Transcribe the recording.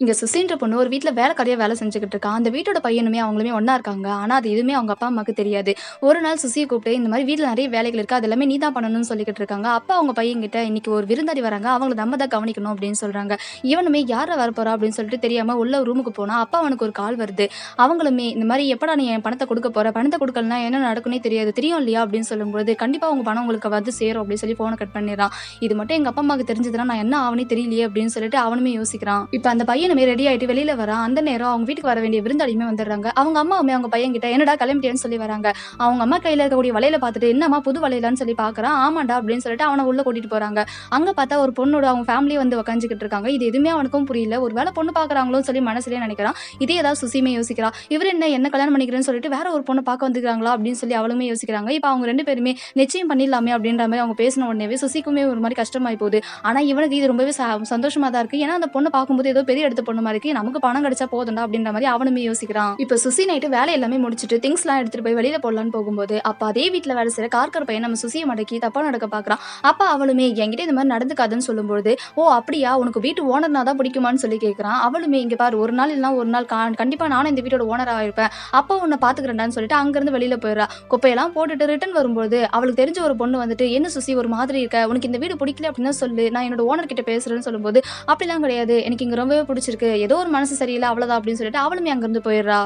இங்க சுசின்ற பொண்ணு ஒரு வீட்ல வேலைக்காரியா வேலை செஞ்சுகிட்டு இருக்கா. அந்த வீட்டோட பையனுமே அவங்களுமே ஒண்ணா இருக்காங்க. ஆனா, அது எதுவுமே அவங்க அப்பா, அம்மாக்கு தெரியாது. ஒரு நாள் சுசிய கூப்பிட்டு, இந்த மாரி வீட்ல நெறைய வேலைகள் இருக்கு. அது எல்லாமே நீ தான் பண்ணணும்னு சொல்லிக்கிட்டு இருக்காங்க. அப்ப அவங்க பையன்கிட்ட, "இன்னைக்கு ஒரு விருந்தாளி வராங்க. அவங்கள நம்ம தான் கவனிக்கணும்" அப்படின்னு சொல்றாங்க. இவனுமே யார்ரா வரப்போறா அப்படின்னு சொல்லிட்டு தெரியாம உள்ள ரூமுக்கு போனா, அப்ப அவனுக்கு ஒரு கால் வருது. அவங்களுமே இந்த மாரி, "எப்படா நீ என் பணத்த குடுக்க போற? பணத்த குடுக்கலன்னா என்ன நடக்கும்னே தெரியாது. தெரியும் இல்லையா?" அப்படின்னு சொல்லும்போது, "கண்டிப்பா உங்க பணம் உங்களுக்கு வந்து சேரும்" அப்படின்னு சொல்லி ஃபோன கட் பண்ணிடுறான். இது மட்டும் எங்க அப்பா, அம்மாவுக்கு தெரிஞ்சதுன்னா நான் என்ன ஆவேனே தெரியலையே அப்படின்னு சொல்லிட்டு அவனுமே யோசிக்கிறான். இப்ப அந்த பையனுமே ரெடி ஆயிட்டு வெளியில வரான். அந்த நேரம் அவங்க வீட்டுக்கு வர வேண்டிய விருந்தாளியுமே வந்துடுறாங்க. அவங்க அம்மாவுமே அவங்க பையன்கிட்ட, "என்னடா கிளம்பிட்டியான்னு?" சொல்லி வராங்க. அவங்க அம்மா கையில இருக்கக்கூடிய வளையல பார்த்துட்டு, "என்னம்மா புது வளையலான்னு?" சொல்லி பார்க்குறான். "ஆமாண்டா" அப்படின்னு சொல்லிட்டு அவன உள்ள கூட்டிட்டு போறாங்க. அங்க பார்த்தா ஒரு பொண்ணோட அவங்க ஃபேமிலி வந்து உட்காந்துக்கிட்டு இருக்காங்க. இது எதுவுமே அவனுக்கும் புரியல. ஒரு வேளை பொண்ணு பார்க்குறாங்களோன்னு சொல்லி மனசுலயே நினைக்கிறான். இதே ஏதாவது சுசியுமே யோசிக்கிறா. இவரு என்ன கல்யாணம் பண்ணிக்கிறேன்னு சொல்லிட்டு வேற ஒரு பொண்ண பார்க்க வந்துருக்காங்களா அப்படின்னு சொல்லி அவளுமே யோசிக்கிறாங்க. இப்ப அவங்க 2 பேருமே நிச்சயம் பண்ணிடலாமே அப்படின்ற மாரி அவங்க பேசின உடனேவே சுசிக்குமே ஒரு மாரி கஷ்டமாயி போகுது. ஆனா இவனுக்கு இது ரொம்பவே சந்தோஷமா தான் இருக்கு. ஏன்னா அந்த பொண்ண பார்க்கும்போது ஏதோ பெரிய இடத்து பொண்ணு மாரி இருக்கு. நமக்கு பணம் கிடைச்சா போதும்டா அப்படின்ற மாரி அவனுமே யோசிக்கிறான். இப்ப சுசி நைட்டு வேலை எல்லாமே முடிச்சுட்டு திங்ஸ்லாம் எடுத்துட்டு போய் வெளியில போடலான்னு போகும்போது, அப்ப அதே வீட்ல வேலை செய்ற கார்கர் பையன் நம்ம சுசிய மடக்கி தப்பா நடக்க பார்க்குறான். அப்ப அவளுமே என்கிட்ட இந்த மாரி நடந்துக்காதன்னு சொல்லும்பொழுது, "ஓ! அப்படியா? உனக்கு வீட்டு ஓனர்னா தான் பிடிக்குமான்னு?" சொல்லி கேட்குறான். அவளுமே, "இங்க பாரு, ஒரு நாள் இல்லனா ஒரு நாள் கண்டிப்பா நானும் இந்த வீட்டோட ஓனரா இருப்பேன். அப்போ உன்ன பார்த்துக்கிறேன்டான்னு" சொல்லிட்டு அங்கிருந்து வெளியில போயிடுறா. குப்பையெல்லாம் போட்டுட்டு ரிட்டர்ன் வரும்போது அவளுக்கு தெரிஞ்ச ஒரு பொண்ணு வந்துட்டு, "என்ன சுசி ஒரு மாதிரி இருக்க? உனக்கு இந்த வீடு பிடிக்கல அப்படின்னா சொல்லு. நான் என்னோட ஓனர் கிட்ட பேசுறேன்னு" சொல்லும்போது, "அப்படிலாம் கிடையாது. எனக்கு இங்க ரொம்பவே பிடிச்சிருக்கு. ஏதோ ஒரு மனசு சரியில்ல அவ்வளவுதான்" அப்படின்னு சொல்லிட்டு அவளுமே அங்கிருந்து போயிடுறா.